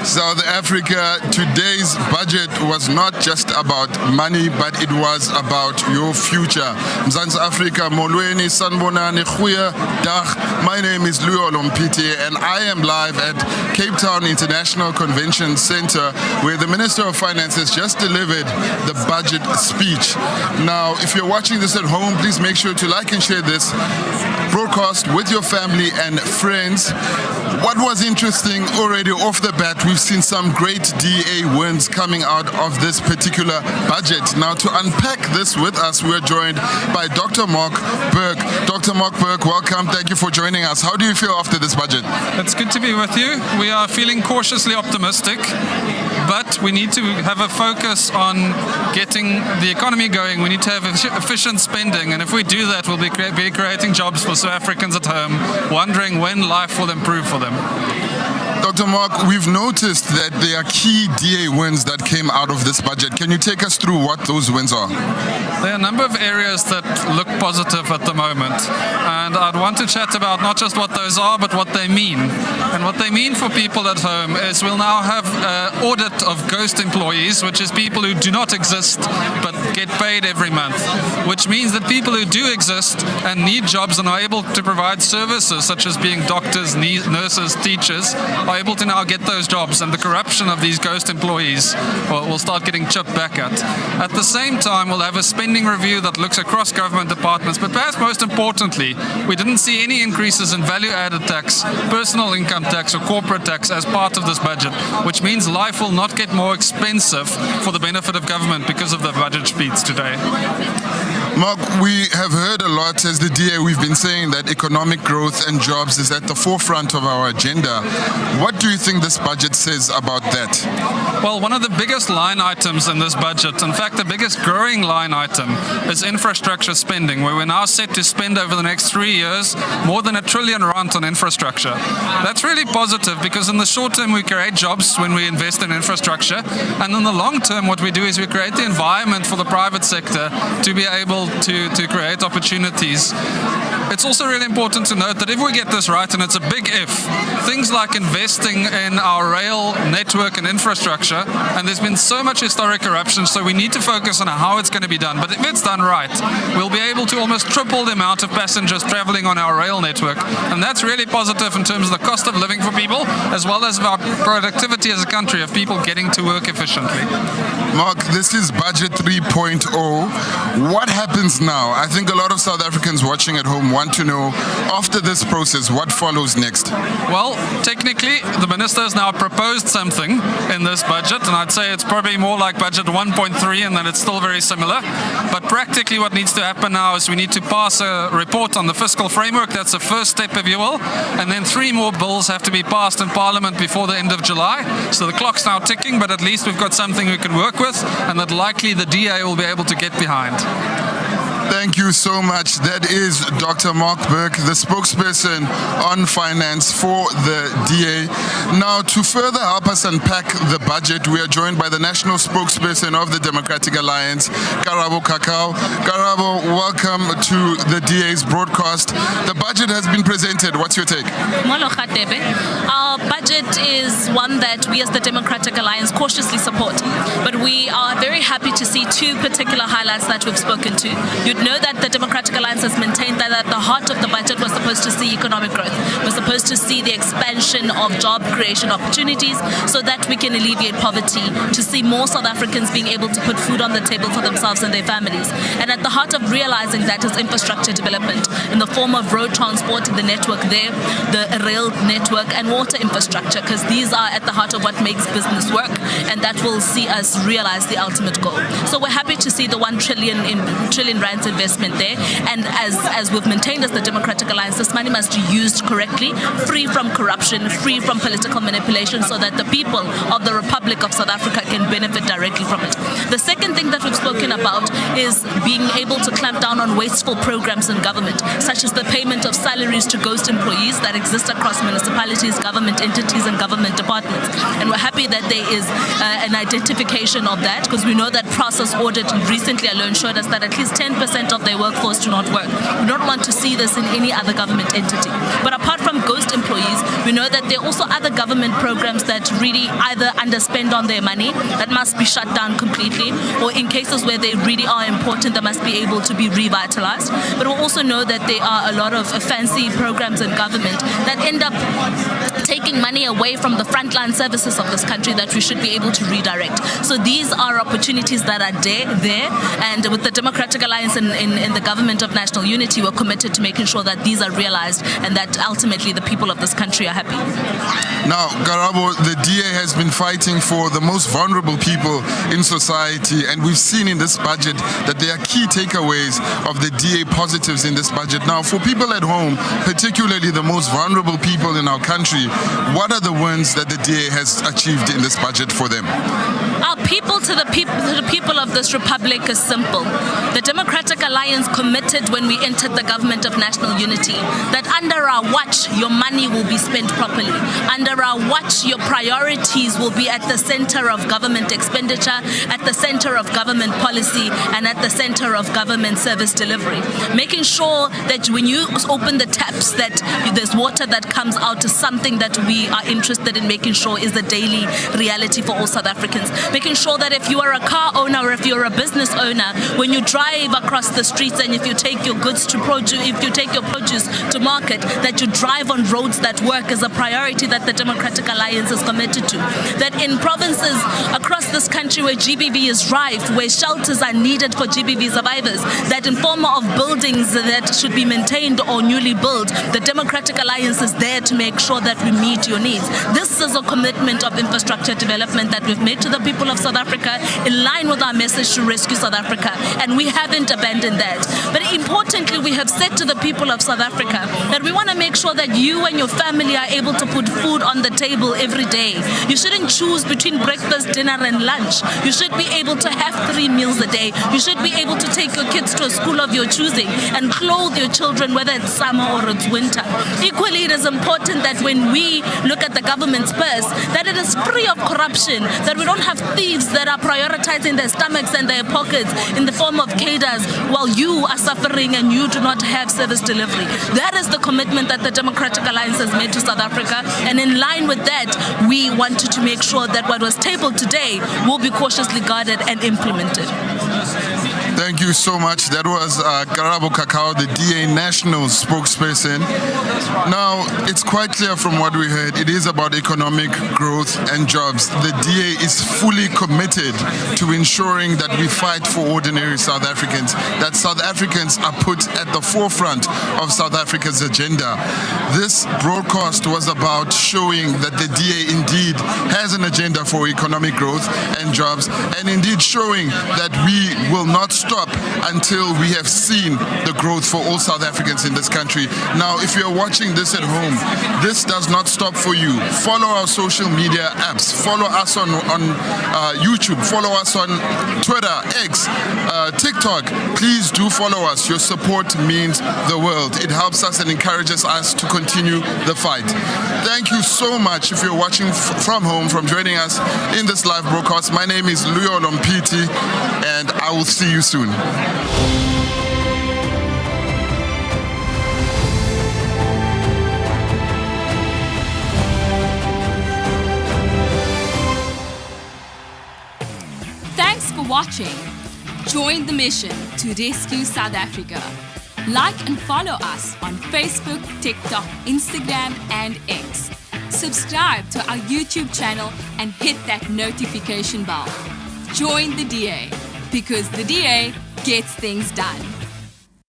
South Africa, today's budget was not just about money, but it was about your future. Mzansi Afrika, molweni, sanbonani, goeie dag. My name is Luo Lompiti, and I am live at Cape Town International Convention Center, where the Minister of Finance has just delivered the budget speech. Now, if you're watching this at home, please make sure to like and share this broadcast with your family and friends. What was interesting already off the bat, we've seen some great DA wins coming out of this particular budget. Now, to unpack this with us, we're joined by Dr. Mark Burke. Dr. Mark Burke, welcome. Thank you for joining us. How do you feel after this budget? It's good to be with you. We are feeling cautiously optimistic, but we need to have a focus on getting the economy going. We need to have efficient spending, and if we do that, we'll be creating jobs for South Africans at home, wondering when life will improve for them. Dr. Mark, we've noticed that there are key DA wins that came out of this budget. Can you take us through what those wins are? There are a number of areas that look positive at the moment, and I'd want to chat about not just what those are, but what they mean. And what they mean for people at home is we'll now have an audit of ghost employees, which is people who do not exist but get paid every month, which means that people who do exist and need jobs and are able to provide services such as being doctors, nurses, teachers, are able to now get those jobs, and the corruption of these ghost employees will start getting chipped back at. At the same time, we'll have a spending review that looks across government departments, but perhaps most importantly, we didn't see any increases in value-added tax, personal income tax or corporate tax as part of this budget, which means life will not get more expensive for the benefit of government because of the budget speech today. Mark, we have heard a lot as the DA, we've been saying that economic growth and jobs is at the forefront of our agenda. What do you think this budget says about that? Well, one of the biggest line items in this budget, in fact the biggest growing line item, is infrastructure spending, where we're now set to spend over the next 3 years more than R1 trillion on infrastructure. That's really positive because in the short term we create jobs when we invest in infrastructure, and in the long term what we do is we create the environment for the private sector to be able to create opportunities. It's also really important to note that if we get this right, and it's a big if, things like investing in our rail network and infrastructure, and there's been so much historic corruption, so we need to focus on how it's going to be done. But if it's done right, we'll be able to almost triple the amount of passengers traveling on our rail network, and that's really positive in terms of the cost of living for people, as well as our productivity as a country of people getting to work efficiently. Mark, this is Budget 3.0. What happens now? I think a lot of South Africans watching at home want to know, after this process, what follows next? Well, technically, the minister has now proposed something in this budget, and I'd say it's probably more like Budget 1.3, and that it's still very similar. But practically what needs to happen now is we need to pass a report on the fiscal framework. That's the first step, if you will. And then 3 more bills have to be passed in Parliament before the end of July. So the clock's now ticking, but at least we've got something we can work with, and that likely the DA will be able to get behind. Thank you so much. That is Dr. Mark Burke, the spokesperson on finance for the DA. Now, to further help us unpack the budget, we are joined by the national spokesperson of the Democratic Alliance, Karabo Kakao. Karabo, welcome to the DA's broadcast. The budget has been presented. What's your take? Molo Khatebe. Our budget is one that we as the Democratic Alliance cautiously support, but we are very happy to see 2 particular highlights that we've spoken to. You'd know that the Democratic Alliance has maintained that at the heart of the budget was supposed to see economic growth. We're supposed to see the expansion of job creation opportunities so that we can alleviate poverty, to see more South Africans being able to put food on the table for themselves and their families. And at the heart of realizing that is infrastructure development in the form of road transport, the network there, the rail network and water infrastructure, because these are at the heart of what makes business work, and that will see us realize the ultimate goal. So we're happy to see the R1 trillion rands investment there, and as we've maintained as the Democratic Alliance, this money must be used correctly, free from corruption, free from political manipulation, so that the people of the Republic of South Africa can benefit directly from it. The second thing that we've spoken about is being able to clamp down on wasteful programs in government, such as the payment of salaries to ghost employees that exist across municipalities, government entities and government departments. And we're happy that there is an identification of that, because we know that process audit recently alone showed us that at least 10% 50% of their workforce do not work. We don't want to see this in any other government entity. But apart from ghost employees, we know that there are also other government programs that really either underspend on their money, that must be shut down completely, or in cases where they really are important, they must be able to be revitalized. But we also know that there are a lot of fancy programs in government that end up taking money away from the frontline services of this country that we should be able to redirect. So these are opportunities that are there, and with the Democratic Alliance in the Government of National Unity, we're committed to making sure that these are realized and that ultimately the people of this country are happy. Now, Karabo, the DA has been fighting for the most vulnerable people in society, and we've seen in this budget that there are key takeaways of the DA positives in this budget. Now, for people at home, particularly the most vulnerable people in our country, what are the wins that the DA has achieved in this budget for them? Our people to the people of this republic is simple. The Democratic Alliance committed when we entered the Government of National Unity that under our watch, your money will be spent properly. Under our watch, your priorities will be at the center of government expenditure, at the center of government policy, and at the center of government service delivery. Making sure that when you open the taps, that there's water that comes out is something that we are interested in making sure is the daily reality for all South Africans. Making sure that if you are a car owner or if you're a business owner, when you drive across the streets and if you take your goods to produce, if you take your produce to market, that you drive on roads that work is a priority that the Democratic Alliance is committed to. That in provinces across this country where GBV is rife, where shelters are needed for GBV survivors, that in form of buildings that should be maintained or newly built, the Democratic Alliance is there to make sure that we meet your needs. This is a commitment of infrastructure development that we've made to the people of South Africa in line with our message to rescue South Africa, and we haven't abandoned that. But importantly, we have said to the people of South Africa that we want to make sure that you and your family are able to put food on the table every day. You shouldn't choose between breakfast, dinner and lunch. You should be able to have 3 meals a day. You should be able to take your kids to a school of your choosing and clothe your children whether it's summer or it's winter. Equally, it is important that when we look at the government's purse, that it is free of corruption, that we don't have thieves that are prioritizing their stomachs and their pockets in the form of cadres while you are suffering and you do not have service delivery. That is the commitment that the Democratic Alliance has made to South Africa, and in line with that, we wanted to make sure that what was tabled today will be cautiously guarded and implemented. Thank you so much. That was Karabo Kakao, the DA national spokesperson. Now, it's quite clear from what we heard, it is about economic growth and jobs. The DA is fully committed to ensuring that we fight for ordinary South Africans, that South Africans are put at the forefront of South Africa's agenda. This broadcast was about showing that the DA indeed has an agenda for economic growth and jobs, and indeed showing that we will not stop until we have seen the growth for all South Africans in this country. Now, if you're watching this at home, this does not stop for you. Follow our social media apps. Follow us on YouTube. Follow us on Twitter, X, TikTok. Please do follow us. Your support means the world. It helps us and encourages us to continue the fight. Thank you so much if you're watching from home, from joining us in this live broadcast. My name is Luyo Lompiti, and I will see you soon. Thanks for watching. Join the mission to rescue South Africa. Like and follow us on Facebook, TikTok, Instagram, and X. Subscribe to our YouTube channel and hit that notification bell. Join the DA, because the DA gets things done.